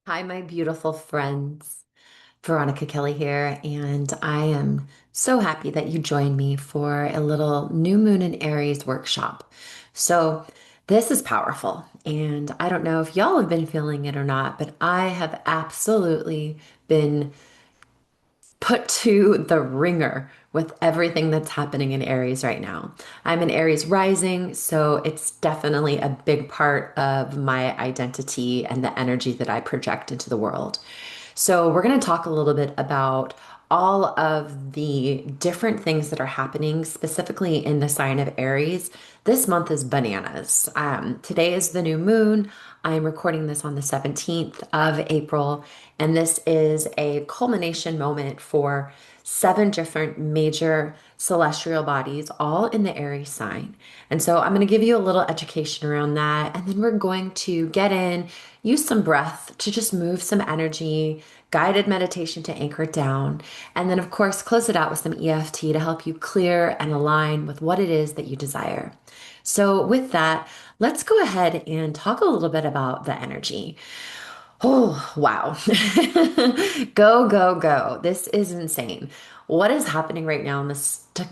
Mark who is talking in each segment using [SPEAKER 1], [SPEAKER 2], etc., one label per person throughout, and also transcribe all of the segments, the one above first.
[SPEAKER 1] Hi, my beautiful friends. Veronica Kelly here, and I am so happy that you joined me for a little New Moon in Aries workshop. So, this is powerful, and I don't know if y'all have been feeling it or not, but I have absolutely been put to the ringer with everything that's happening in Aries right now. I'm in Aries rising, so it's definitely a big part of my identity and the energy that I project into the world. So, we're going to talk a little bit about all of the different things that are happening specifically in the sign of Aries. This month is bananas. Today is the new moon. I'm recording this on the 17th of April, and this is a culmination moment for seven different major celestial bodies, all in the Aries sign. And so I'm going to give you a little education around that, and then we're going to get in, use some breath to just move some energy, guided meditation to anchor it down, and then, of course, close it out with some EFT to help you clear and align with what it is that you desire. So, with that, let's go ahead and talk a little bit about the energy. Oh, wow. Go, go, go. This is insane. What is happening right now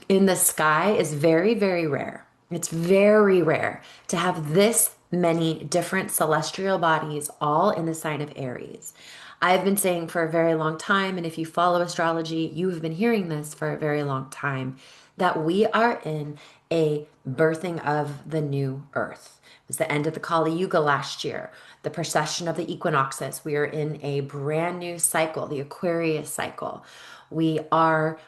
[SPEAKER 1] in the sky is very, very rare. It's very rare to have this many different celestial bodies all in the sign of Aries. I've been saying for a very long time, and if you follow astrology, you've been hearing this for a very long time, that we are in a birthing of the new earth. It was the end of the Kali Yuga last year, the precession of the equinoxes. We are in a brand new cycle, the Aquarius cycle. We are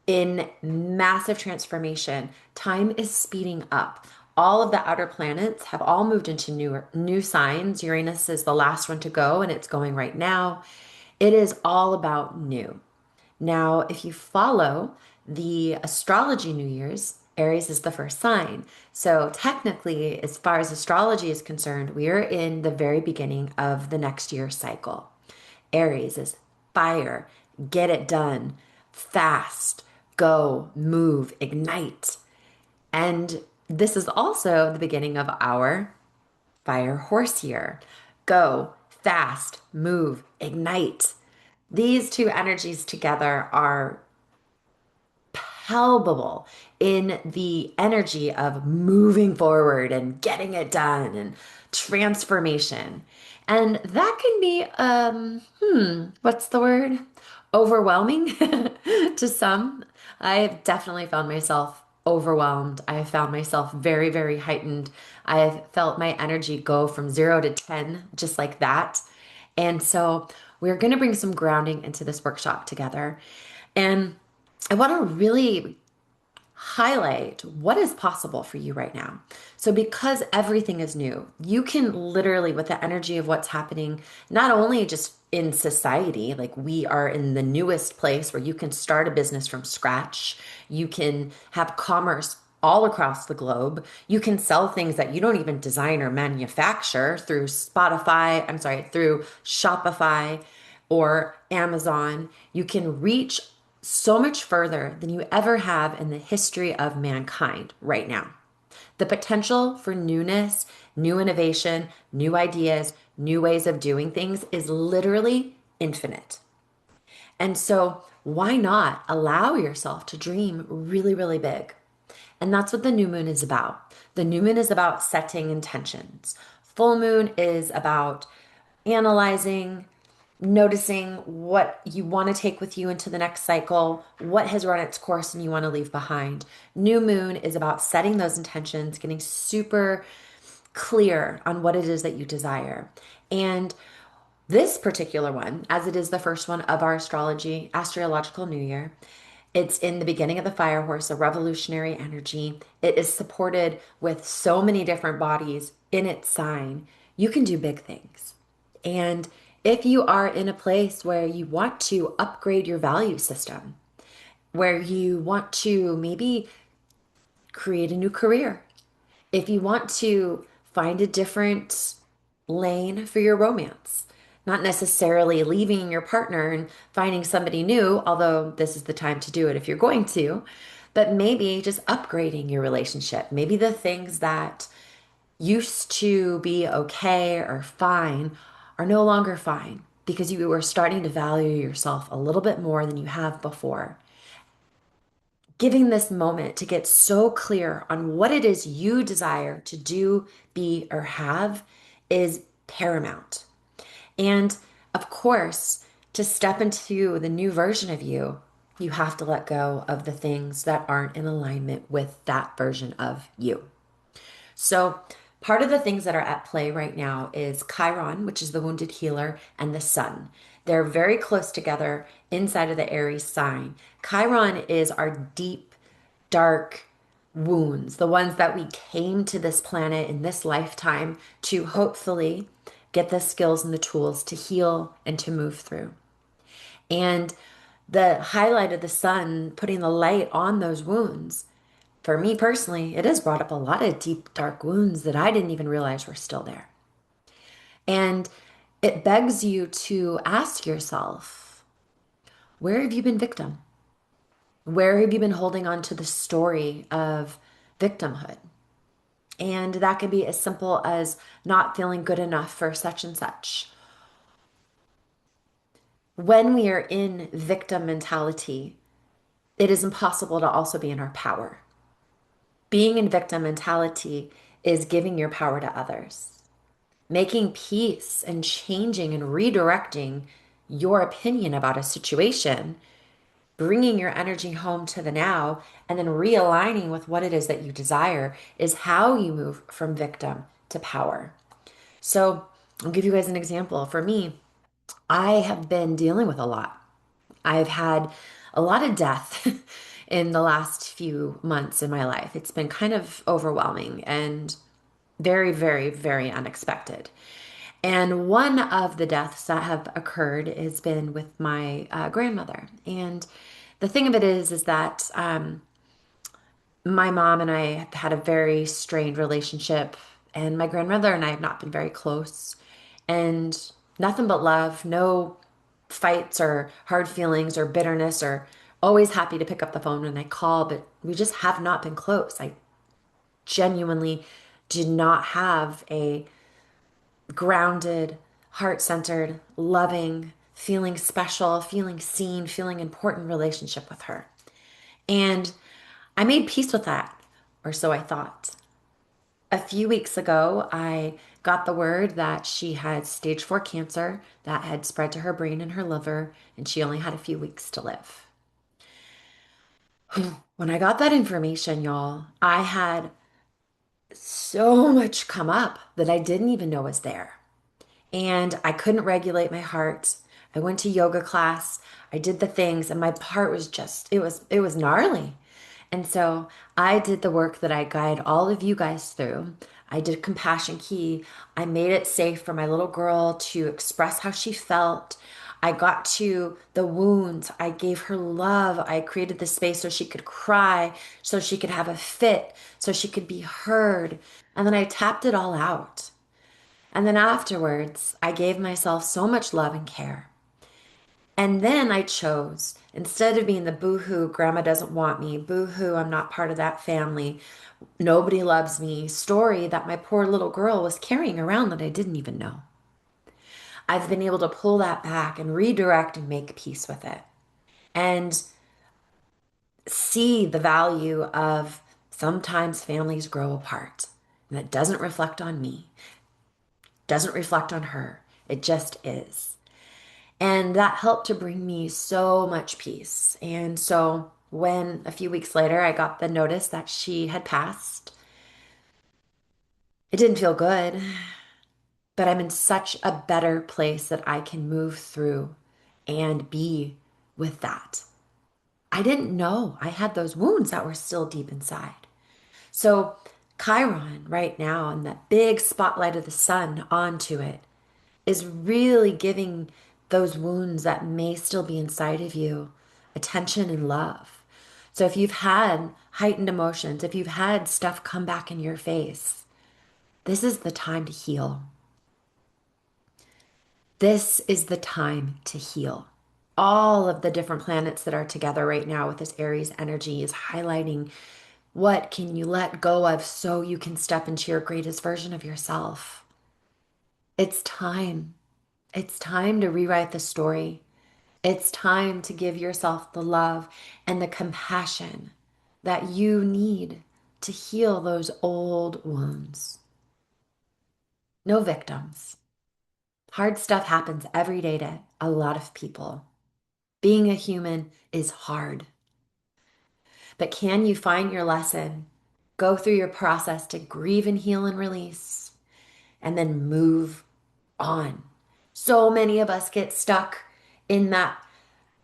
[SPEAKER 1] in massive transformation. Time is speeding up. All of the outer planets have all moved into new signs. Uranus is the last one to go, and it's going right now. It is all about new. Now, if you follow the astrology New Year's, Aries is the first sign. So, technically, as far as astrology is concerned, we are in the very beginning of the next year cycle. Aries is fire, get it done, fast, go, move, ignite. And this is also the beginning of our fire horse year. Go, fast, move, ignite. These two energies together are palpable in the energy of moving forward and getting it done and transformation. And that can be, what's the word? Overwhelming to some. I've definitely found myself overwhelmed. I have found myself very, very heightened. I have felt my energy go from 0 to 10, just like that. And so we're going to bring some grounding into this workshop together. And I want to really highlight what is possible for you right now. So, because everything is new, you can literally, with the energy of what's happening, not only just in society, like we are in the newest place where you can start a business from scratch, you can have commerce all across the globe. You can sell things that you don't even design or manufacture through through Shopify or Amazon. You can reach so much further than you ever have in the history of mankind right now. The potential for newness, new innovation, new ideas, new ways of doing things is literally infinite. And so, why not allow yourself to dream really, really big? And that's what the new moon is about. The new moon is about setting intentions. Full moon is about analyzing, noticing what you want to take with you into the next cycle, what has run its course and you want to leave behind. New moon is about setting those intentions, getting super clear on what it is that you desire. And this particular one, as it is the first one of our astrological new year, it's in the beginning of the fire horse, a revolutionary energy. It is supported with so many different bodies in its sign. You can do big things. And if you are in a place where you want to upgrade your value system, where you want to maybe create a new career, if you want to find a different lane for your romance, not necessarily leaving your partner and finding somebody new, although this is the time to do it if you're going to, but maybe just upgrading your relationship. Maybe the things that used to be okay or fine are no longer fine. because you are starting to value yourself a little bit more than you have before. Giving this moment to get so clear on what it is you desire to do, be, or have is paramount. And of course, to step into the new version of you, you have to let go of the things that aren't in alignment with that version of you. So, part of the things that are at play right now is Chiron, which is the wounded healer, and the sun. They're very close together inside of the Aries sign. Chiron is our deep, dark wounds, the ones that we came to this planet in this lifetime to hopefully get the skills and the tools to heal and to move through. And the highlight of the sun, putting the light on those wounds, for me personally, it has brought up a lot of deep, dark wounds that I didn't even realize were still there. And it begs you to ask yourself, where have you been victim? Where have you been holding on to the story of victimhood? And that can be as simple as not feeling good enough for such and such. When we are in victim mentality, it is impossible to also be in our power. Being in victim mentality is giving your power to others, making peace and changing and redirecting your opinion about a situation, bringing your energy home to the now, and then realigning with what it is that you desire is how you move from victim to power. So I'll give you guys an example. For me, I have been dealing with a lot. I've had a lot of death in the last few months in my life. It's been kind of overwhelming and very, very, very unexpected. And one of the deaths that have occurred has been with my grandmother. And the thing of it is that my mom and I have had a very strained relationship, and my grandmother and I have not been very close. And nothing but love, no fights or hard feelings or bitterness, or always happy to pick up the phone when I call, but we just have not been close. I genuinely did not have a grounded, heart centered, loving, feeling special, feeling seen, feeling important relationship with her. And I made peace with that, or so I thought. A few weeks ago, I got the word that she had stage 4 cancer that had spread to her brain and her liver, and she only had a few weeks to live. When I got that information, y'all, I had so much come up that I didn't even know was there. And I couldn't regulate my heart. I went to yoga class. I did the things and my heart was just it was gnarly. And so I did the work that I guide all of you guys through. I did compassion key. I made it safe for my little girl to express how she felt. I got to the wounds. I gave her love. I created the space so she could cry, so she could have a fit, so she could be heard. And then I tapped it all out. And then afterwards, I gave myself so much love and care. And then I chose, instead of being the boo-hoo, grandma doesn't want me, boo-hoo, I'm not part of that family, nobody loves me story that my poor little girl was carrying around that I didn't even know. I've been able to pull that back and redirect and make peace with it. And see the value of sometimes families grow apart. And that doesn't reflect on me, doesn't reflect on her. It just is. And that helped to bring me so much peace. And so when a few weeks later I got the notice that she had passed, it didn't feel good, but I'm in such a better place that I can move through and be with that. I didn't know I had those wounds that were still deep inside. So Chiron right now and that big spotlight of the sun onto it is really giving those wounds that may still be inside of you attention and love. So if you've had heightened emotions, if you've had stuff come back in your face, this is the time to heal. This is the time to heal. All of the different planets that are together right now with this Aries energy is highlighting what can you let go of so you can step into your greatest version of yourself. It's time. It's time to rewrite the story. It's time to give yourself the love and the compassion that you need to heal those old wounds. No victims. Hard stuff happens every day to a lot of people. Being a human is hard. But can you find your lesson? Go through your process to grieve and heal and release, and then move on. So many of us get stuck in that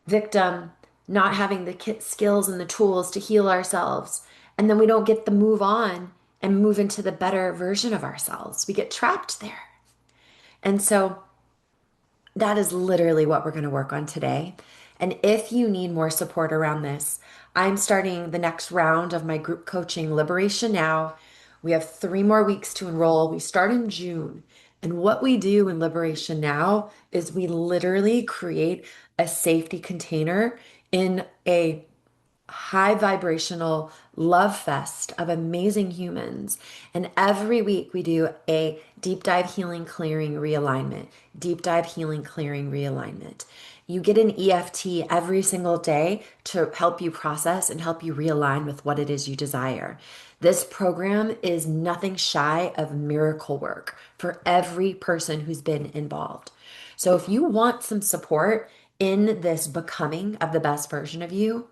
[SPEAKER 1] victim, not having the skills and the tools to heal ourselves. And then we don't get the move on and move into the better version of ourselves. We get trapped there. And so that is literally what we're going to work on today. And if you need more support around this, I'm starting the next round of my group coaching, Liberation Now. We have 3 more weeks to enroll. We start in June. And what we do in Liberation Now is we literally create a safety container in a high vibrational love fest of amazing humans. And every week we do a deep dive healing, clearing, realignment, deep dive healing, clearing, realignment. You get an EFT every single day to help you process and help you realign with what it is you desire. This program is nothing shy of miracle work for every person who's been involved. So if you want some support in this becoming of the best version of you,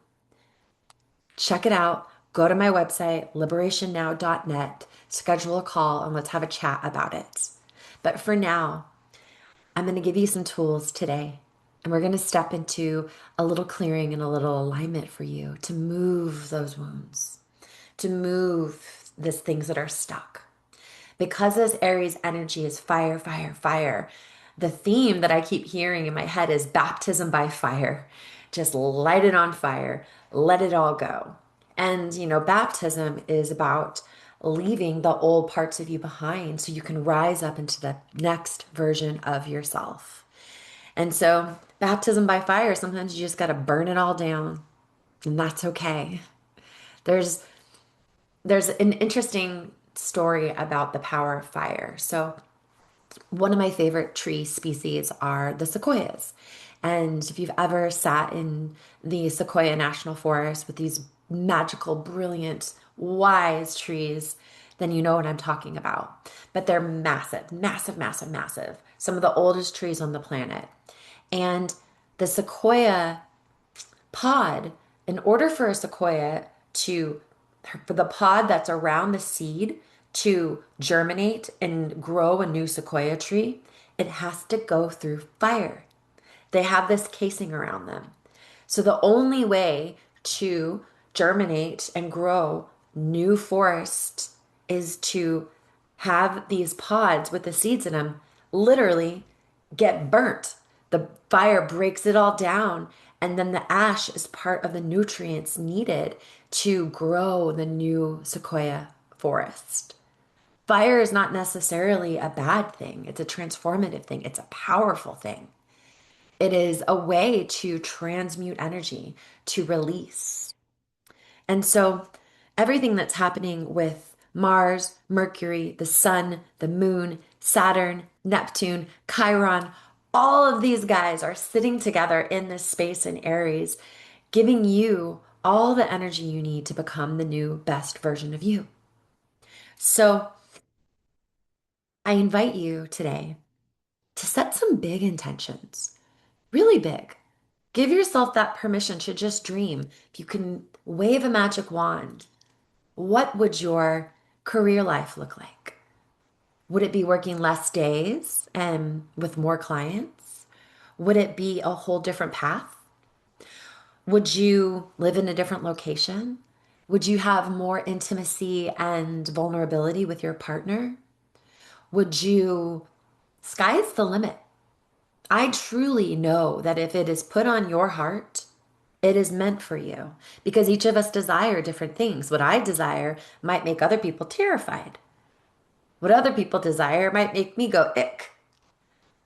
[SPEAKER 1] check it out. Go to my website, liberationnow.net, schedule a call, and let's have a chat about it. But for now, I'm going to give you some tools today, and we're going to step into a little clearing and a little alignment for you to move those wounds, to move these things that are stuck. Because this Aries energy is fire, fire, fire, the theme that I keep hearing in my head is baptism by fire. Just light it on fire, let it all go. And, baptism is about leaving the old parts of you behind so you can rise up into the next version of yourself. And so, baptism by fire, sometimes you just got to burn it all down, and that's okay. There's there's an interesting story about the power of fire. So, one of my favorite tree species are the sequoias. And if you've ever sat in the Sequoia National Forest with these magical, brilliant, wise trees, then you know what I'm talking about. But they're massive, massive, massive, massive. Some of the oldest trees on the planet. And the sequoia pod, in order for a sequoia to, for the pod that's around the seed to germinate and grow a new sequoia tree, it has to go through fire. They have this casing around them. So the only way to germinate and grow new forest is to have these pods with the seeds in them literally get burnt. The fire breaks it all down, and then the ash is part of the nutrients needed to grow the new sequoia forest. Fire is not necessarily a bad thing, it's a transformative thing, it's a powerful thing. It is a way to transmute energy, to release. And so, everything that's happening with Mars, Mercury, the Sun, the Moon, Saturn, Neptune, Chiron, all of these guys are sitting together in this space in Aries, giving you all the energy you need to become the new best version of you. So, I invite you today to set some big intentions, really big. Give yourself that permission to just dream. If you can wave a magic wand, what would your career life look like? Would it be working less days and with more clients? Would it be a whole different path? Would you live in a different location? Would you have more intimacy and vulnerability with your partner? Would you, sky's the limit. I truly know that if it is put on your heart, it is meant for you because each of us desire different things. What I desire might make other people terrified. What other people desire might make me go ick.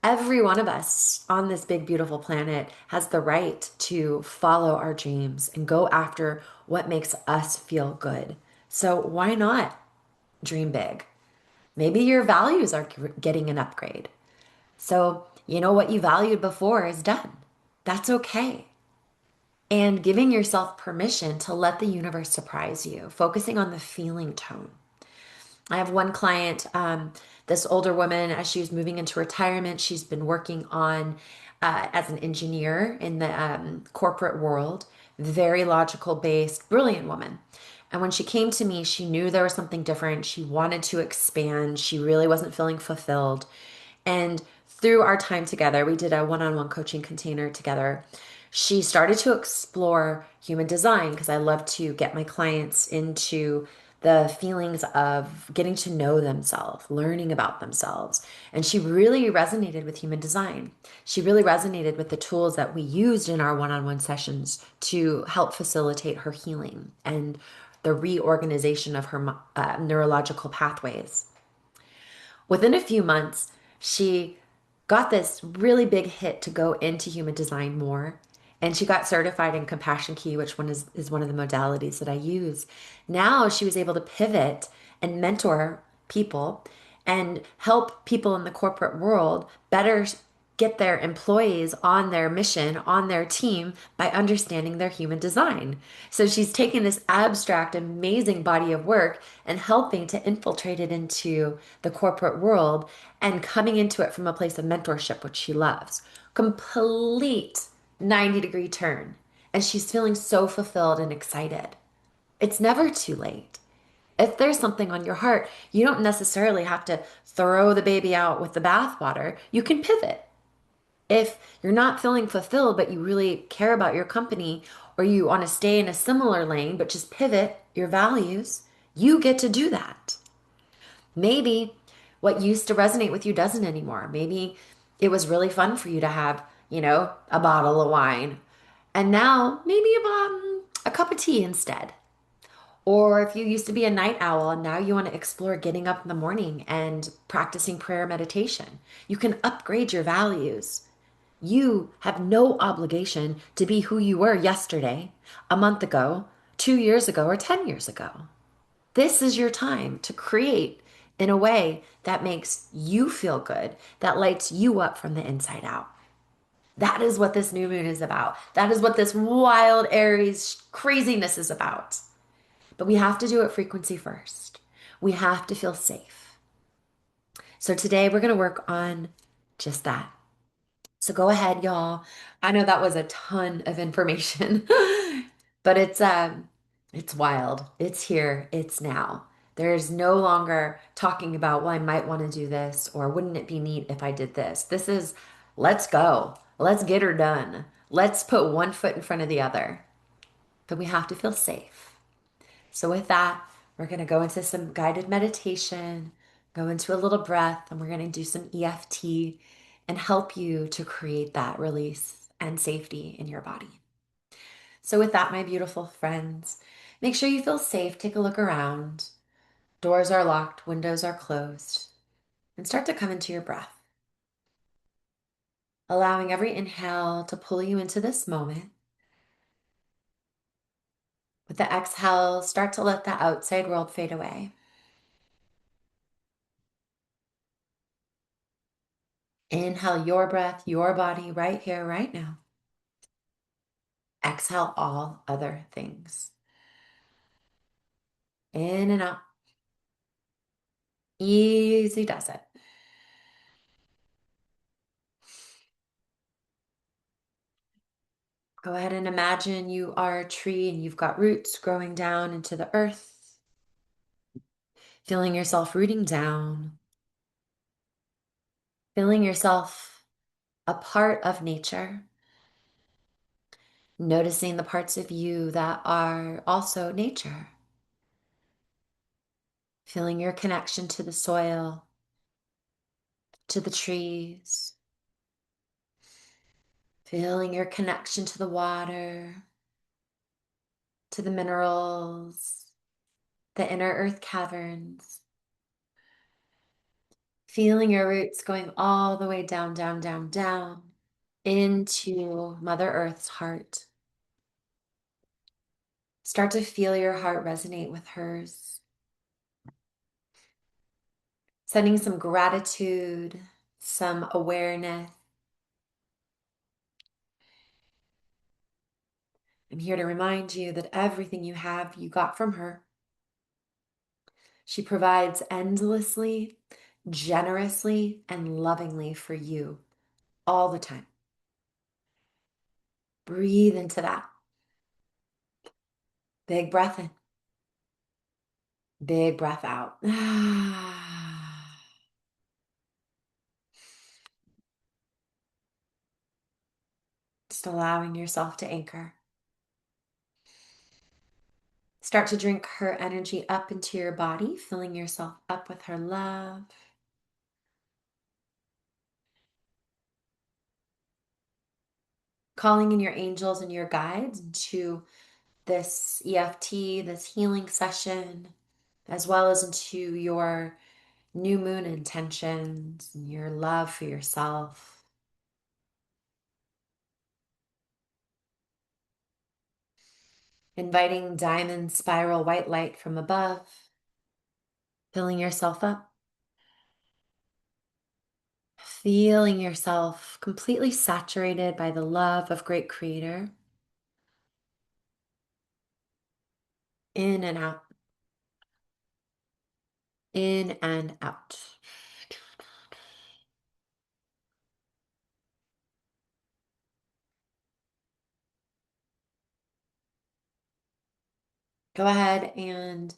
[SPEAKER 1] Every one of us on this big, beautiful planet has the right to follow our dreams and go after what makes us feel good. So why not dream big? Maybe your values are getting an upgrade. So what you valued before is done. That's okay. And giving yourself permission to let the universe surprise you, focusing on the feeling tone. I have one client, this older woman, as she was moving into retirement, she's been working on as an engineer in the corporate world, very logical based, brilliant woman. And when she came to me, she knew there was something different. She wanted to expand. She really wasn't feeling fulfilled. And through our time together, we did a one on one coaching container together. She started to explore human design because I love to get my clients into the feelings of getting to know themselves, learning about themselves. And she really resonated with human design. She really resonated with the tools that we used in our one on one sessions to help facilitate her healing and the reorganization of her neurological pathways. Within a few months, she got this really big hit to go into human design more. And she got certified in Compassion Key, which is one of the modalities that I use. Now she was able to pivot and mentor people and help people in the corporate world better get their employees on their mission, on their team by understanding their human design. So she's taking this abstract, amazing body of work and helping to infiltrate it into the corporate world and coming into it from a place of mentorship, which she loves. Complete 90-degree turn. And she's feeling so fulfilled and excited. It's never too late. If there's something on your heart, you don't necessarily have to throw the baby out with the bathwater. You can pivot. If you're not feeling fulfilled, but you really care about your company, or you want to stay in a similar lane, but just pivot your values, you get to do that. Maybe what used to resonate with you doesn't anymore. Maybe it was really fun for you to have, a bottle of wine. And now maybe a cup of tea instead. Or if you used to be a night owl and now you want to explore getting up in the morning and practicing prayer meditation, you can upgrade your values. You have no obligation to be who you were yesterday, a month ago, 2 years ago, or 10 years ago. This is your time to create in a way that makes you feel good, that lights you up from the inside out. That is what this new moon is about. That is what this wild Aries craziness is about. But we have to do it frequency first. We have to feel safe. So today we're going to work on just that. So go ahead, y'all. I know that was a ton of information, but it's wild. It's here. It's now. There's no longer talking about, well, I might want to do this, or wouldn't it be neat if I did this? This is let's go. Let's get her done. Let's put one foot in front of the other. But we have to feel safe. So with that, we're going to go into some guided meditation, go into a little breath, and we're going to do some EFT and help you to create that release and safety in your body. So with that, my beautiful friends, make sure you feel safe. Take a look around. Doors are locked, windows are closed, and start to come into your breath. Allowing every inhale to pull you into this moment. With the exhale, start to let the outside world fade away. Inhale your breath, your body right here, right now. Exhale all other things. In and out. Easy does it. Go ahead and imagine you are a tree and you've got roots growing down into the earth. Feeling yourself rooting down. Feeling yourself a part of nature. Noticing the parts of you that are also nature. Feeling your connection to the soil, to the trees. Feeling your connection to the water, to the minerals, the inner earth caverns. Feeling your roots going all the way down, down, down, down into Mother Earth's heart. Start to feel your heart resonate with hers. Sending some gratitude, some awareness, I'm here to remind you that everything you have, you got from her. She provides endlessly, generously, and lovingly for you all the time. Breathe into that. Big breath in, big breath out. Just allowing yourself to anchor. Start to drink her energy up into your body, filling yourself up with her love. Calling in your angels and your guides into this EFT, this healing session, as well as into your new moon intentions and your love for yourself. Inviting diamond spiral white light from above, filling yourself up. Feeling yourself completely saturated by the love of Great Creator. In and out. In and out. Go ahead and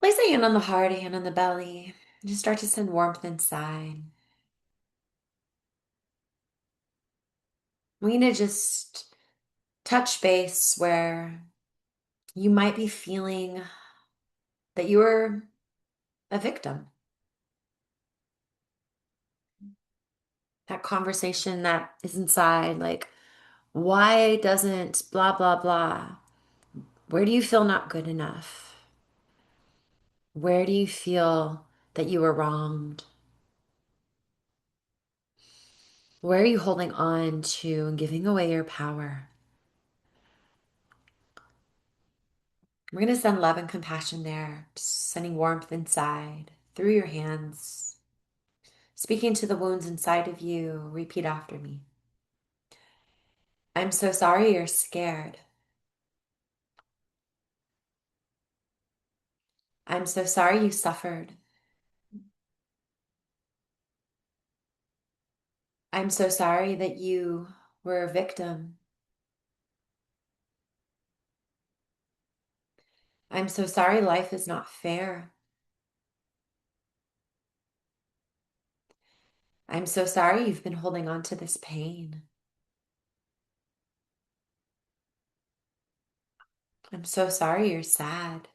[SPEAKER 1] place a hand on the heart, a hand on the belly. Just start to send warmth inside. We need to just touch base where you might be feeling that you are a victim. That conversation that is inside, like, why doesn't blah, blah, blah? Where do you feel not good enough? Where do you feel that you were wronged? Where are you holding on to and giving away your power? We're going to send love and compassion there, just sending warmth inside through your hands. Speaking to the wounds inside of you, repeat after me. I'm so sorry you're scared. I'm so sorry you suffered. I'm so sorry that you were a victim. I'm so sorry life is not fair. I'm so sorry you've been holding on to this pain. I'm so sorry you're sad.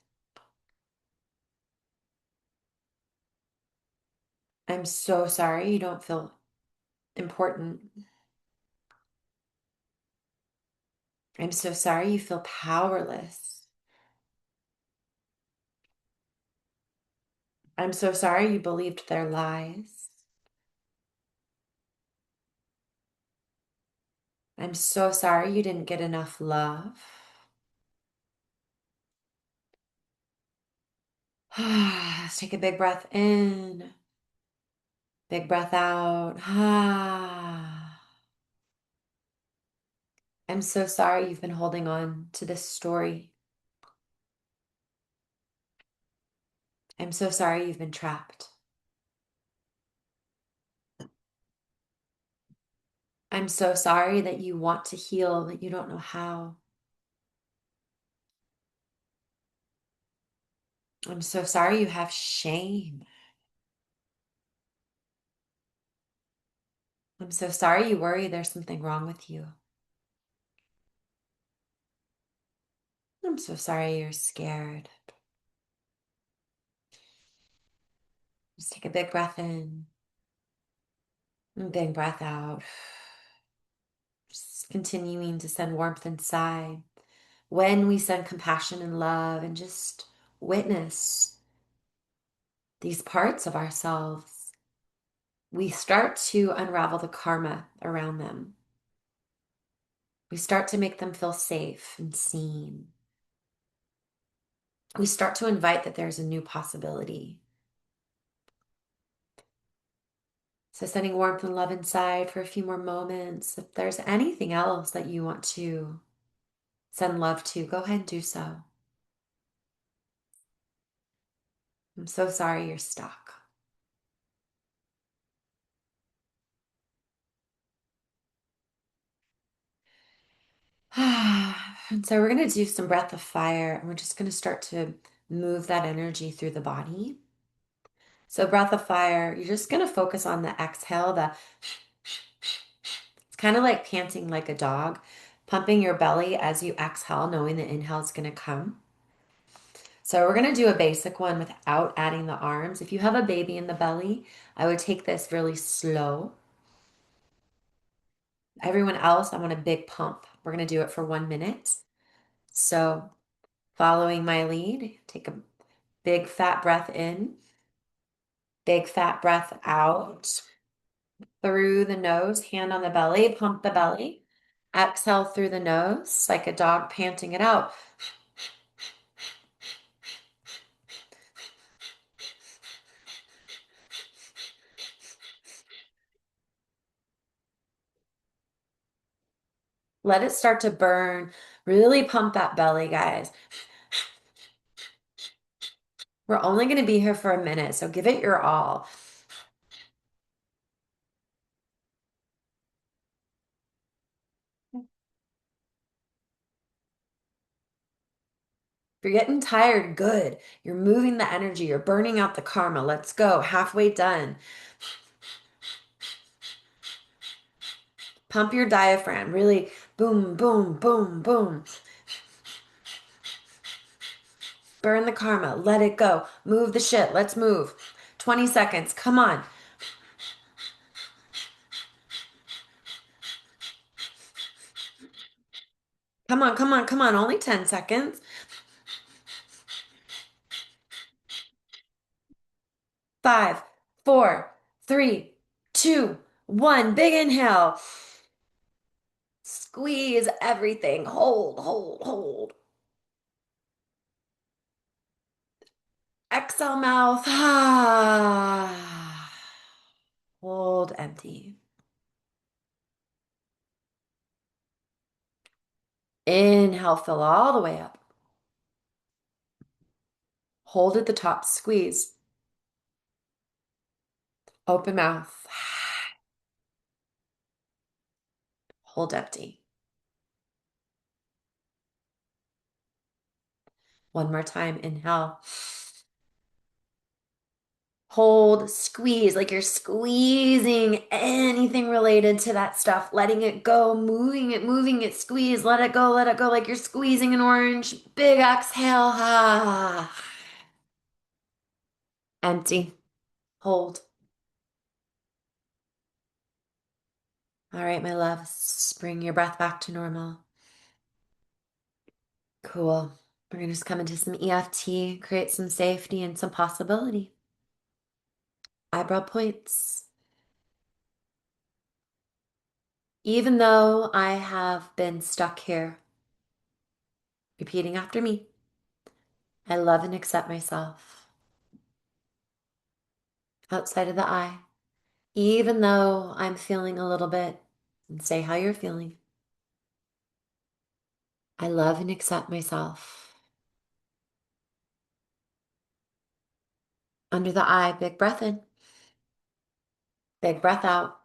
[SPEAKER 1] I'm so sorry you don't feel important. I'm so sorry you feel powerless. I'm so sorry you believed their lies. I'm so sorry you didn't get enough love. Let's take a big breath in, big breath out. I'm so sorry you've been holding on to this story. I'm so sorry you've been trapped. I'm so sorry that you want to heal, that you don't know how. I'm so sorry you have shame. I'm so sorry you worry there's something wrong with you. I'm so sorry you're scared. Just take a big breath in and big breath out. Just continuing to send warmth inside. When we send compassion and love and just witness these parts of ourselves, we start to unravel the karma around them. We start to make them feel safe and seen. We start to invite that there's a new possibility. So sending warmth and love inside for a few more moments. If there's anything else that you want to send love to, go ahead and do so. I'm so sorry you're stuck. And so we're going to do some breath of fire, and we're just going to start to move that energy through the body. So breath of fire, you're just going to focus on the exhale, it's kind of like panting like a dog, pumping your belly as you exhale, knowing the inhale is going to come. So we're going to do a basic one without adding the arms. If you have a baby in the belly, I would take this really slow. Everyone else, I want a big pump. We're going to do it for 1 minute. So following my lead, take a big fat breath in, big fat breath out through the nose, hand on the belly, pump the belly. Exhale through the nose like a dog panting it out. Let it start to burn. Really pump that belly, guys. We're only going to be here for a minute, so give it your all. If you're getting tired, good. You're moving the energy. You're burning out the karma. Let's go. Halfway done. Pump your diaphragm. Really boom, boom, boom, boom. Burn the karma. Let it go. Move the shit. Let's move. 20 seconds. Come on. Come on, come on, come on. Only 10 seconds. 5, 4, 3, 2, 1. Big inhale. Squeeze everything. Hold, hold, hold. Exhale, mouth. Hold, empty. Inhale, fill all the way up. Hold at the top, squeeze. Open mouth. Hold empty. One more time. Inhale. Hold, squeeze, like you're squeezing anything related to that stuff, letting it go, moving it, squeeze, let it go, like you're squeezing an orange. Big exhale. Empty. Hold. All right, my loves, bring your breath back to normal. Cool. We're going to just come into some EFT, create some safety and some possibility. Eyebrow points. Even though I have been stuck here, repeating after me, I love and accept myself. Outside of the eye, even though I'm feeling a little bit, and say how you're feeling. I love and accept myself. Under the eye, big breath in, big breath out.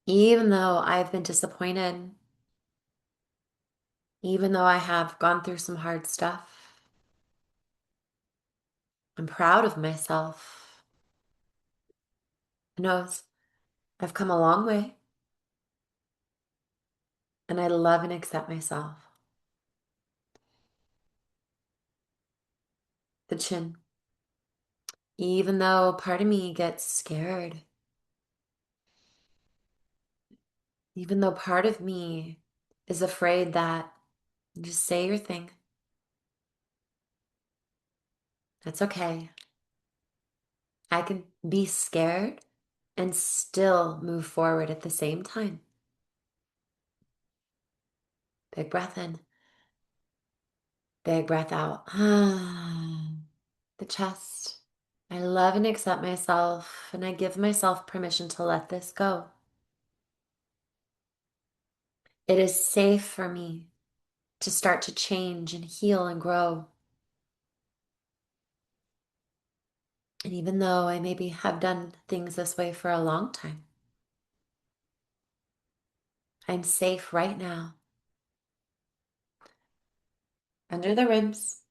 [SPEAKER 1] Even though I've been disappointed, even though I have gone through some hard stuff, I'm proud of myself. I know I've come a long way, and I love and accept myself. The chin. Even though part of me gets scared, even though part of me is afraid that just say your thing. That's okay. I can be scared and still move forward at the same time. Big breath in, big breath out. The chest. I love and accept myself, and I give myself permission to let this go. It is safe for me to start to change and heal and grow. And even though I maybe have done things this way for a long time, I'm safe right now. Under the ribs,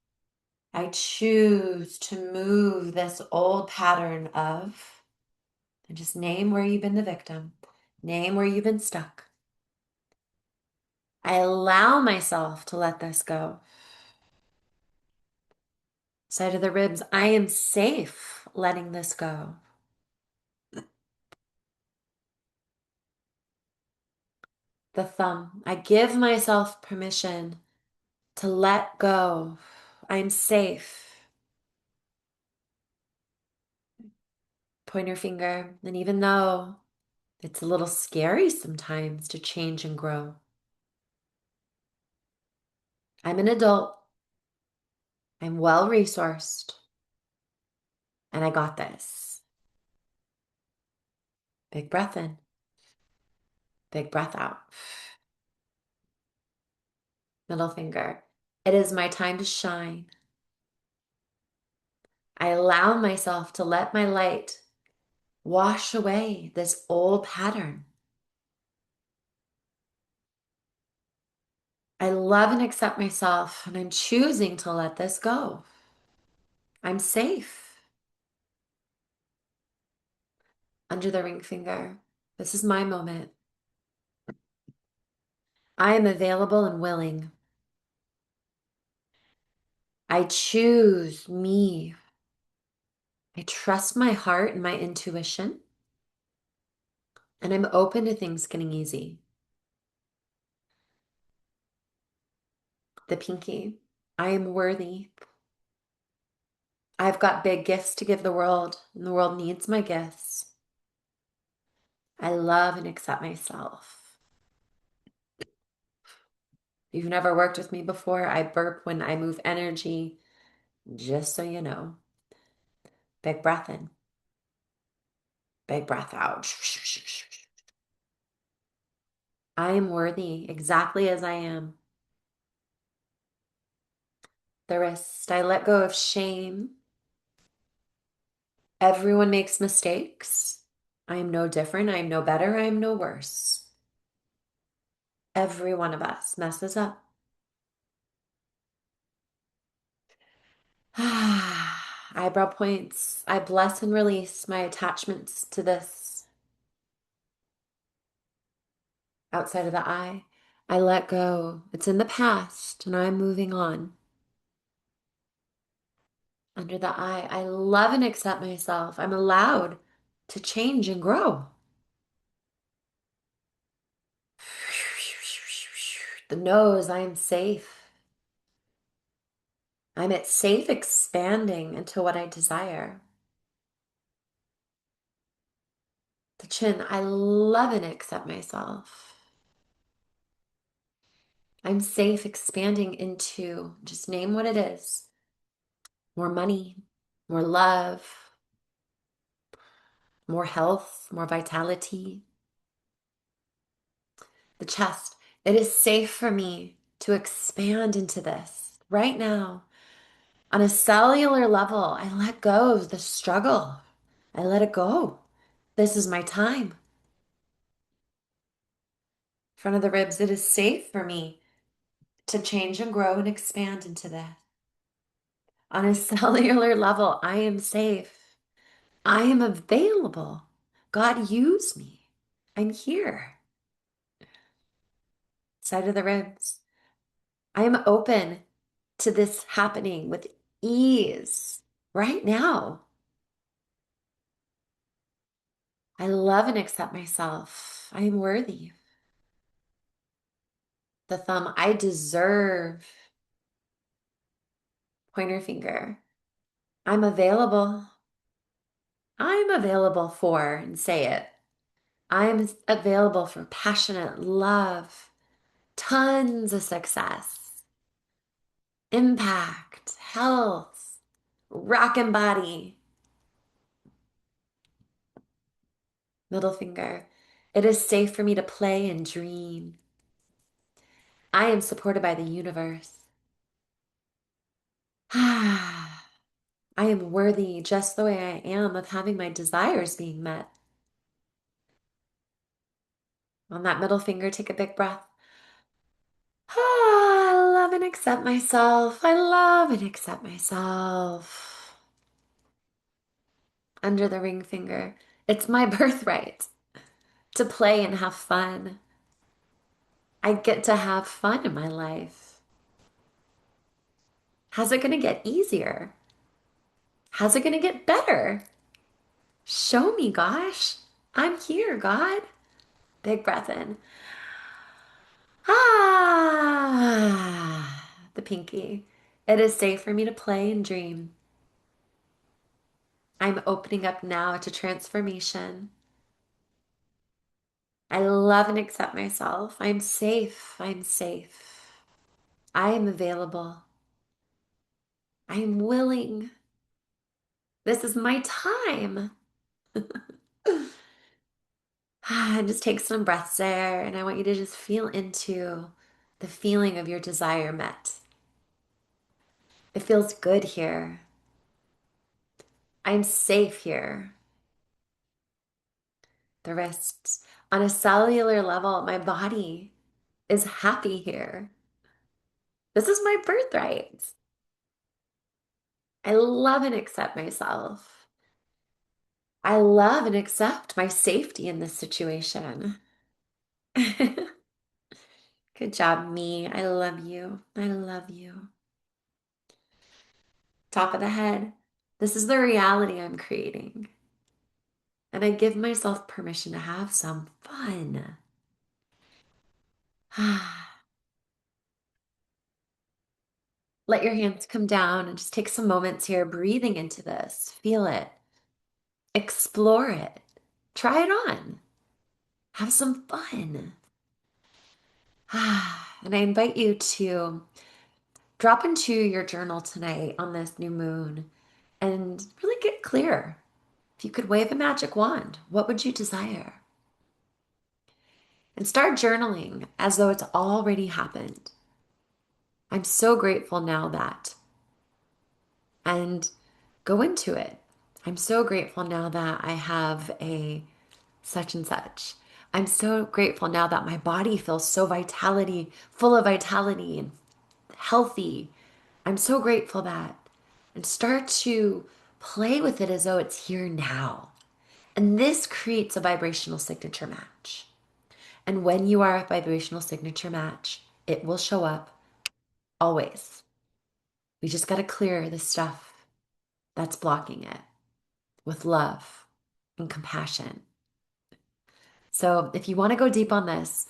[SPEAKER 1] I choose to move this old pattern of, and just name where you've been the victim, name where you've been stuck. I allow myself to let this go. Side of the ribs, I am safe letting this go. The thumb, I give myself permission to let go. I'm safe. Pointer finger, and even though it's a little scary sometimes to change and grow, I'm an adult, I'm well resourced, and I got this. Big breath in, big breath out. Middle finger, it is my time to shine. I allow myself to let my light wash away this old pattern. I love and accept myself, and I'm choosing to let this go. I'm safe. Under the ring finger, this is my moment. I am available and willing. I choose me. I trust my heart and my intuition, and I'm open to things getting easy. The pinky, I am worthy. I've got big gifts to give the world, and the world needs my gifts. I love and accept myself. If you've never worked with me before, I burp when I move energy, just so you know. Big breath in, big breath out. I am worthy exactly as I am. The wrist, I let go of shame. Everyone makes mistakes. I am no different. I am no better. I am no worse. Every one of us messes up. Eyebrow points. I bless and release my attachments to this outside of the eye. I let go. It's in the past and I'm moving on. Under the eye, I love and accept myself. I'm allowed to change and grow. The nose, I am safe. I'm at safe expanding into what I desire. The chin, I love and accept myself. I'm safe expanding into, just name what it is, more money, more love, more health, more vitality. The chest, it is safe for me to expand into this right now. On a cellular level, I let go of the struggle. I let it go. This is my time. Front of the ribs, it is safe for me to change and grow and expand into that. On a cellular level, I am safe. I am available. God, use me. I'm here. Side of the ribs. I am open to this happening with ease right now. I love and accept myself. I am worthy. The thumb, I deserve. Pointer finger, I'm available. I'm available for, and say it. I'm available for passionate love, tons of success, impact, health, rockin' body. Middle finger. It is safe for me to play and dream. I am supported by the universe. I am worthy just the way I am of having my desires being met. On that middle finger, take a big breath. I love and accept myself. I love and accept myself. Under the ring finger, it's my birthright to play and have fun. I get to have fun in my life. How's it going to get easier? How's it going to get better? Show me, gosh. I'm here, God. Big breath in. The pinky. It is safe for me to play and dream. I'm opening up now to transformation. I love and accept myself. I'm safe. I'm safe. I am available. I am willing. This is my time. And just take some breaths there, and I want you to just feel into the feeling of your desire met. It feels good here. I'm safe here. The wrists. On a cellular level, my body is happy here. This is my birthright. I love and accept myself. I love and accept my safety in this situation. Good job, me. I love you. I love you. Top of the head. This is the reality I'm creating. And I give myself permission to have some fun. Let your hands come down and just take some moments here breathing into this. Feel it. Explore it. Try it on. Have some fun. And I invite you to drop into your journal tonight on this new moon and really get clear. If you could wave a magic wand, what would you desire? And start journaling as though it's already happened. I'm so grateful now that, and go into it. I'm so grateful now that I have a such and such. I'm so grateful now that my body feels so full of vitality and healthy. I'm so grateful that, and start to play with it as though it's here now. And this creates a vibrational signature match. And when you are a vibrational signature match, it will show up always. We just got to clear the stuff that's blocking it with love and compassion. So if you want to go deep on this,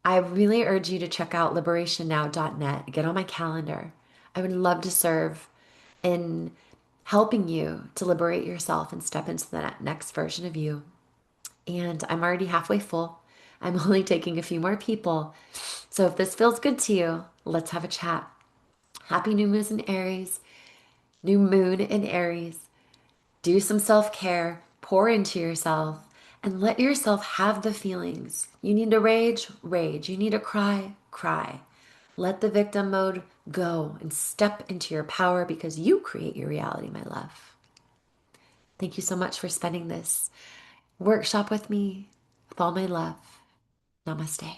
[SPEAKER 1] I really urge you to check out liberationnow.net. Get on my calendar. I would love to serve in helping you to liberate yourself and step into the next version of you. And I'm already halfway full. I'm only taking a few more people. So if this feels good to you, let's have a chat. Happy new moon in Aries. New moon in Aries. Do some self-care, pour into yourself, and let yourself have the feelings. You need to rage, rage. You need to cry, cry. Let the victim mode go and step into your power because you create your reality, my love. Thank you so much for spending this workshop with me with all my love. Namaste.